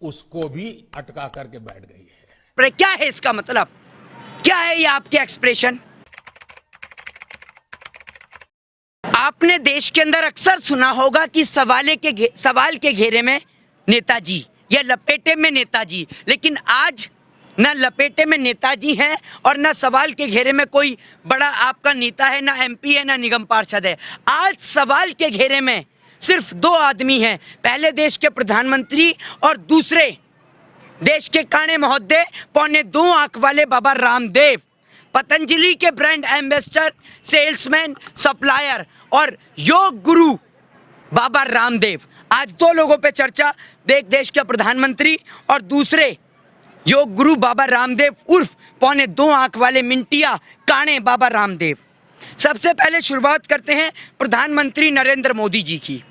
उसको भी अटका करके बैठ गई है। पर क्या है इसका मतलब? क्या है ये आपके एक्सप्रेशन? आपने देश के अंदर अक्सर सुना होगा कि सवाल के घेरे में नेताजी या लपेटे में नेताजी, लेकिन आज ना लपेटे में नेताजी हैं और ना सवाल के घेरे में कोई बड़ा आपका नेता है, ना एमपी है, ना निगम पार्षद है। आज सवाल के घेरे में सिर्फ दो आदमी हैं, पहले देश के प्रधानमंत्री और दूसरे देश के काणे महोदय, पौने 2 आंख वाले बाबा रामदेव, पतंजलि के ब्रांड एम्बेसडर, सेल्समैन, सप्लायर और योग गुरु बाबा रामदेव। आज दो लोगों पे चर्चा, देश के प्रधानमंत्री और दूसरे योग गुरु बाबा रामदेव उर्फ पौने 2 आंख वाले मिंटिया काणे बाबा रामदेव। सबसे पहले शुरुआत करते हैं प्रधानमंत्री नरेंद्र मोदी जी की।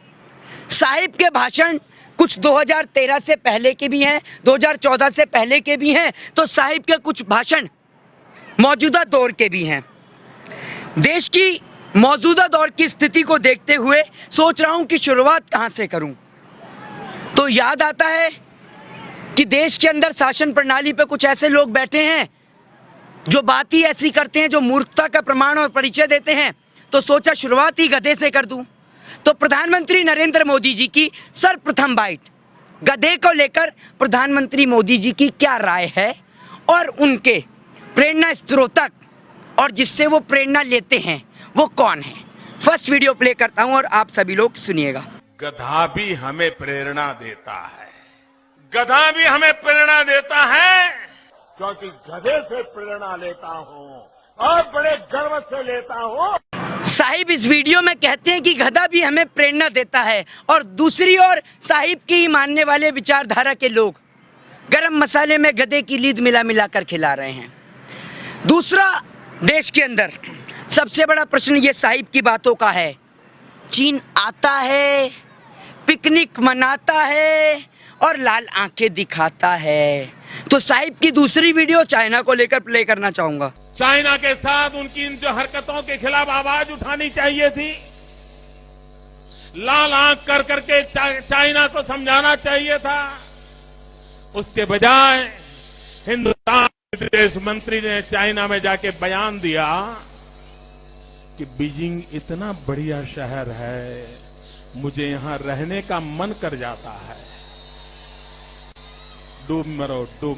साहिब के भाषण कुछ 2013 से पहले के भी हैं, 2014 से पहले के भी हैं, तो साहिब के कुछ भाषण मौजूदा दौर के भी हैं। देश की मौजूदा दौर की स्थिति को देखते हुए सोच रहा हूं कि शुरुआत कहां से करूं, तो याद आता है कि देश के अंदर शासन प्रणाली पे कुछ ऐसे लोग बैठे हैं जो बात ही ऐसी करते हैं, जो मूर्खता का प्रमाण और परिचय देते हैं, तो सोचा शुरुआत ही गधे से कर दूं। तो प्रधानमंत्री नरेंद्र मोदी जी की सर्वप्रथम बाइट, गधे को लेकर प्रधानमंत्री मोदी जी की क्या राय है और उनके प्रेरणा स्रोतक और जिससे वो प्रेरणा लेते हैं वो कौन है। फर्स्ट वीडियो प्ले करता हूं और आप सभी लोग सुनिएगा। गधा भी हमें प्रेरणा देता है, गधा भी हमें प्रेरणा देता है, क्योंकि गधे से प्रेरणा लेता हूं और बड़े गर्व से लेता हूं। साहिब इस वीडियो में कहते हैं कि गधा भी हमें प्रेरणा देता है, और दूसरी ओर साहिब की ही मानने वाले विचारधारा के लोग गरम मसाले में गधे की लीद मिला मिला कर खिला रहे हैं। दूसरा, देश के अंदर सबसे बड़ा प्रश्न ये साहिब की बातों का है। चीन आता है, पिकनिक मनाता है और लाल आंखें दिखाता है। तो साहिब की दूसरी वीडियो चाइना को लेकर प्ले करना चाहूंगा। चाइना के साथ उनकी इन जो हरकतों के खिलाफ आवाज उठानी चाहिए थी, लाल आंख कर करके चाइना को समझाना चाहिए था। उसके बजाय हिंदुस्तान के विदेश मंत्री ने चाइना में जाके बयान दिया कि बीजिंग इतना बढ़िया शहर है, मुझे यहां रहने का मन कर जाता है। डूब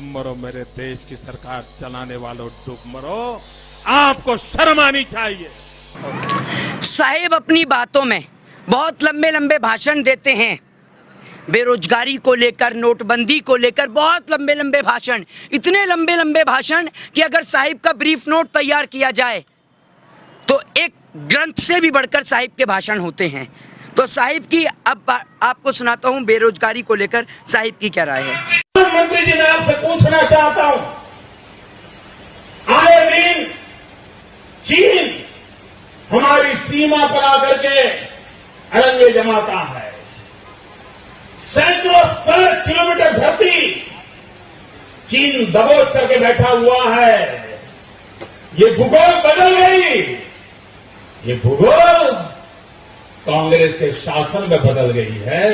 मरो मेरे देश की सरकार चलाने वालों, डूब मरो, आपको शर्म आनी चाहिए। साहिब अपनी बातों में बहुत लंबे लंबे भाषण देते हैं, बेरोजगारी को लेकर, नोटबंदी को लेकर बहुत लंबे लंबे भाषण, इतने लंबे लंबे भाषण कि अगर साहिब का ब्रीफ नोट तैयार किया जाए तो एक ग्रंथ से भी बढ़कर साहिब के भाषण होते हैं। तो साहिब की अब आपको सुनाता हूं बेरोजगारी को लेकर साहिब की क्या राय है। प्रधानमंत्री जी, मैं आपसे पूछना चाहता हूं, आए दिन चीन हमारी सीमा पर आकर के अड़ंगे जमाता है, सैकड़ों स्क्वायर किलोमीटर धरती चीन दबोच करके बैठा हुआ है। ये भूगोल बदल गई, ये भूगोल कांग्रेस के शासन में बदल गई है।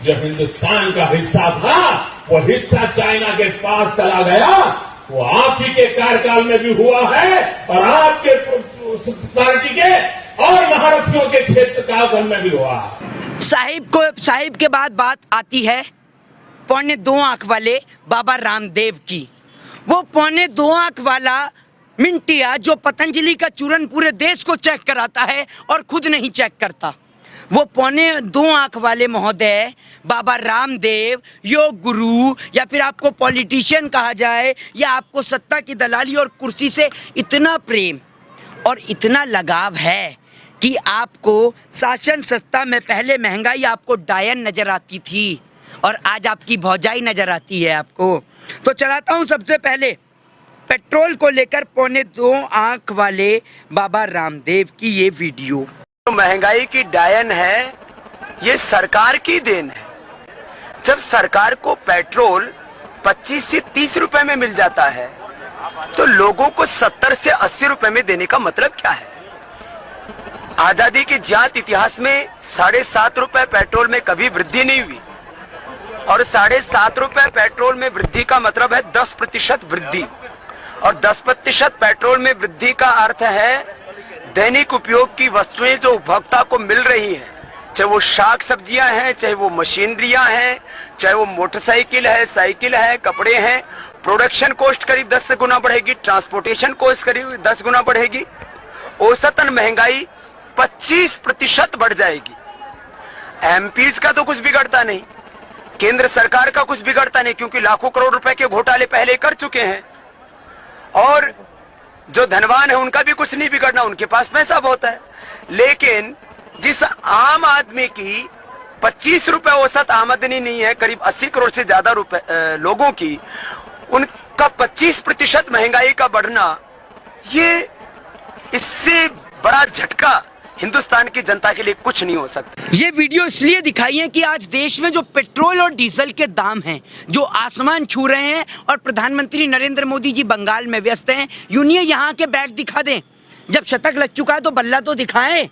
जो हिंदुस्तान का हिस्सा था वो हिस्सा चाइना के पास चला गया, वो आप ही के कार्यकाल में भी हुआ है और आपके पार्टी के और महारथियों के क्षेत्र काल में भी हुआ है। साहिब के बाद बात आती है पौने 2 आंख वाले बाबा रामदेव की। वो पौने 2 आंख वाला मिंटिया जो पतंजलि का चूरन पूरे देश को चेक कराता है और खुद नहीं चेक करता, वो पौने 2 आंख वाले महोदय बाबा रामदेव, योग गुरु, या फिर आपको पॉलिटिशियन कहा जाए, या आपको सत्ता की दलाली और कुर्सी से इतना प्रेम और इतना लगाव है कि आपको शासन सत्ता में पहले महंगाई आपको डायन नजर आती थी और आज आपकी भौजाई नजर आती है आपको। तो चलाता हूं सबसे पहले पेट्रोल को लेकर पौने 2 आंख वाले बाबा रामदेव की ये वीडियो। महंगाई की डायन है, ये सरकार की देन है। जब सरकार को पेट्रोल 25 से 30 रुपए में मिल जाता है तो लोगों को 70 से 80 रुपए में देने का मतलब क्या है? आजादी के ज्ञात इतिहास में 7.5 रुपए पेट्रोल में कभी वृद्धि नहीं हुई। और 7.5 रुपए पेट्रोल में वृद्धि का मतलब है 10% वृद्धि, और 10% पेट्रोल में वृद्धि का अर्थ है दैनिक उपयोग की वस्तुएं जो उपभोक्ता को मिल रही हैं, चाहे वो शाक सब्जियां हैं, चाहे वो मशीनरियां हैं, चाहे वो मोटरसाइकिल है, साइकिल है, कपड़े हैं, प्रोडक्शन कॉस्ट करीब 10 गुना बढ़ेगी, ट्रांसपोर्टेशन कॉस्ट करीब 10 गुना बढ़ेगी, औसतन महंगाई 25% बढ़ जाएगी। एमपीज का तो कुछ बिगड़ता नहीं, केंद्र सरकार का कुछ बिगड़ता नहीं, क्योंकि लाखों करोड़ रुपए के घोटाले पहले कर चुके हैं, और जो धनवान है उनका भी कुछ नहीं बिगड़ना, उनके पास पैसा बहुत है। लेकिन जिस आम आदमी की 25 रुपए औसत आमदनी नहीं है, करीब 80 करोड़ से ज्यादा लोगों की, उनका 25% महंगाई का बढ़ना, ये इससे बड़ा झटका हिंदुस्तान की जनता के लिए कुछ नहीं हो सकता। ये वीडियो इसलिए दिखाई है कि आज देश में जो पेट्रोल और डीजल के दाम हैं जो आसमान छू रहे हैं, और प्रधानमंत्री नरेंद्र मोदी जी बंगाल में व्यस्त हैं। यूनियन यहाँ के बैग दिखा दें, जब शतक लग चुका है तो बल्ला तो दिखाएं।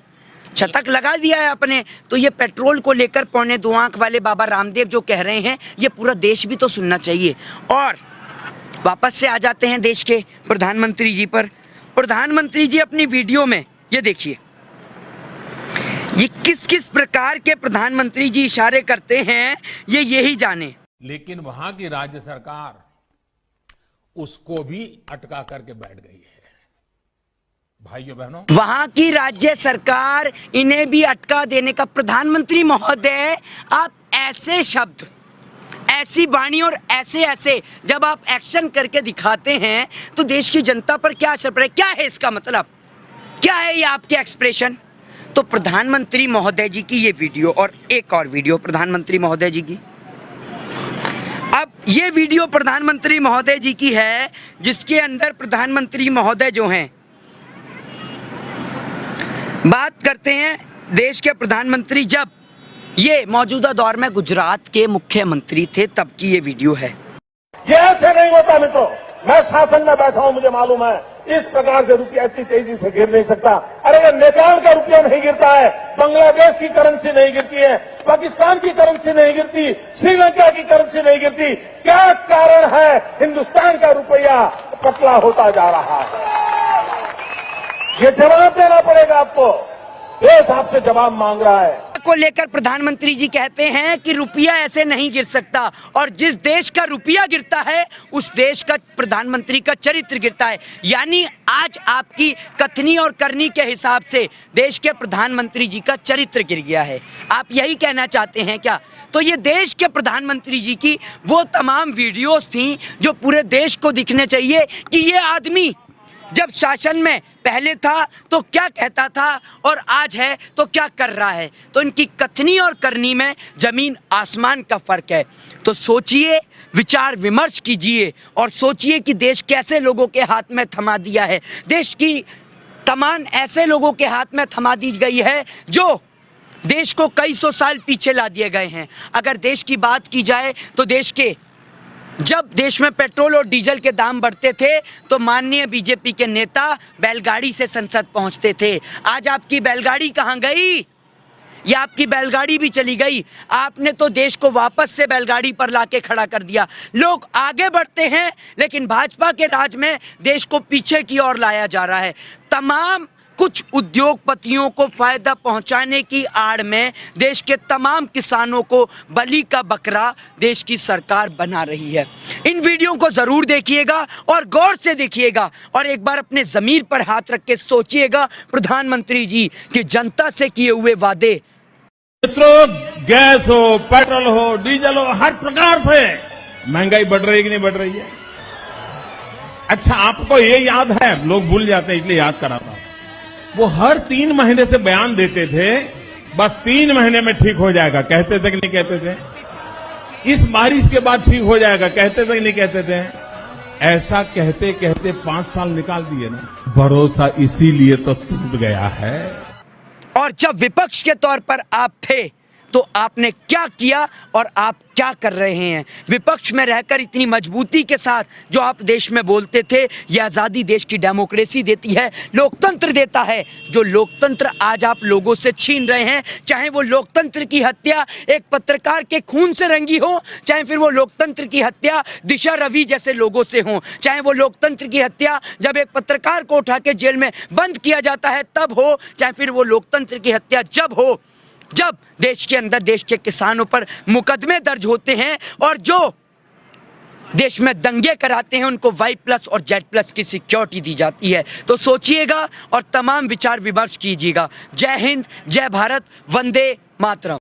शतक लगा दिया है अपने, तो ये पेट्रोल को लेकर 2.25 आंख वाले बाबा रामदेव जो कह रहे हैं, ये पूरा देश भी तो सुनना चाहिए। और वापस से आ जाते हैं देश के प्रधानमंत्री जी पर। प्रधानमंत्री जी अपनी वीडियो में ये देखिए, ये किस किस प्रकार के प्रधानमंत्री जी इशारे करते हैं, ये यही जाने। लेकिन वहां की राज्य सरकार उसको भी अटका करके बैठ गई है। भाइयों बहनों, वहां की राज्य सरकार इन्हें भी अटका देने का। प्रधानमंत्री महोदय, आप ऐसे शब्द, ऐसी वाणी और ऐसे ऐसे जब आप एक्शन करके दिखाते हैं तो देश की जनता पर क्या असर पड़े, क्या है इसका मतलब, क्या है ये आपके एक्सप्रेशन? तो प्रधानमंत्री महोदय जी की ये वीडियो और एक और वीडियो प्रधानमंत्री महोदय जी की। अब ये वीडियो प्रधानमंत्री महोदय जी की है, जिसके अंदर प्रधानमंत्री महोदय जो हैं, बात करते हैं देश के प्रधानमंत्री जब ये मौजूदा दौर में गुजरात के मुख्यमंत्री थे, तब की ये वीडियो है। ये ऐसे नहीं होता मित्रों, मैं शासन में बैठा हूं, मुझे मालूम है इस प्रकार से रुपया इतनी तेजी से गिर नहीं सकता। अरे ये नेपाल का रुपया नहीं गिरता है, बांग्लादेश की करेंसी नहीं गिरती है, पाकिस्तान की करेंसी नहीं गिरती, श्रीलंका की करेंसी नहीं गिरती। क्या कारण है हिंदुस्तान का रुपया पतला होता जा रहा है? ये जवाब देना पड़ेगा आपको, देश आपसे जवाब मांग रहा है। को लेकर प्रधानमंत्री जी कहते हैं कि रुपया ऐसे नहीं गिर सकता, और जिस देश का रुपया गिरता है उस देश का प्रधानमंत्री का चरित्र गिरता है। यानी आज आपकी कथनी और करनी के हिसाब से देश के प्रधानमंत्री जी का चरित्र गिर गया है। आप यही कहना चाहते हैं क्या? तो ये देश के प्रधानमंत्री जी की वो तमाम वीडियोस थी जो पूरे देश को दिखने चाहिए कि ये आदमी जब शासन में पहले था तो क्या कहता था और आज है तो क्या कर रहा है। तो इनकी कथनी और करनी में जमीन आसमान का फर्क है। तो सोचिए, विचार विमर्श कीजिए और सोचिए कि देश कैसे लोगों के हाथ में थमा दिया है। देश की कमान ऐसे लोगों के हाथ में थमा दी गई है जो देश को कई सौ साल पीछे ला दिए गए हैं। अगर देश की बात की जाए तो जब देश में पेट्रोल और डीजल के दाम बढ़ते थे तो माननीय बीजेपी के नेता बैलगाड़ी से संसद पहुंचते थे। आज आपकी बैलगाड़ी कहां गई? या आपकी बैलगाड़ी भी चली गई। आपने तो देश को वापस से बैलगाड़ी पर लाके खड़ा कर दिया। लोग आगे बढ़ते हैं लेकिन भाजपा के राज में देश को पीछे की ओर लाया जा रहा है। तमाम कुछ उद्योगपतियों को फायदा पहुंचाने की आड़ में देश के तमाम किसानों को बलि का बकरा देश की सरकार बना रही है। इन वीडियो को जरूर देखिएगा और गौर से देखिएगा और एक बार अपने ज़मीर पर हाथ रख के सोचिएगा प्रधानमंत्री जी कि जनता से किए हुए वादे। मित्रों, गैस हो, पेट्रोल हो, डीजल हो, हर प्रकार से महंगाई बढ़ रही है कि नहीं बढ़ रही है? अच्छा, आपको ये याद है, लोग भूल जाते हैं इसलिए याद कराता हूं, वो हर 3 महीने से बयान देते थे बस 3 महीने में ठीक हो जाएगा। कहते थे कि नहीं कहते थे? इस बारिश के बाद ठीक हो जाएगा, कहते थे कि नहीं कहते थे? ऐसा कहते कहते 5 साल निकाल दिए ना। भरोसा इसीलिए तो टूट गया है। और जब विपक्ष के तौर पर आप थे तो आपने क्या किया और आप क्या कर रहे हैं। विपक्ष में रहकर इतनी मजबूती के साथ जो आप देश में बोलते थे, यह आज़ादी देश की डेमोक्रेसी देती है, लोकतंत्र देता है, जो लोकतंत्र आज आप लोगों से छीन रहे हैं। चाहे वो लोकतंत्र की हत्या एक पत्रकार के खून से रंगी हो, चाहे फिर वो लोकतंत्र की हत्या दिशा रवि जैसे लोगों से हो, चाहे वो लोकतंत्र की हत्या जब एक पत्रकार को उठा के जेल में बंद किया जाता है तब हो, चाहे फिर वो लोकतंत्र की हत्या जब हो जब देश के अंदर देश के किसानों पर मुकदमे दर्ज होते हैं और जो देश में दंगे कराते हैं उनको Y+ और Z+ की सिक्योरिटी दी जाती है। तो सोचिएगा और तमाम विचार विमर्श कीजिएगा। जय हिंद, जय भारत, वंदे मातरम।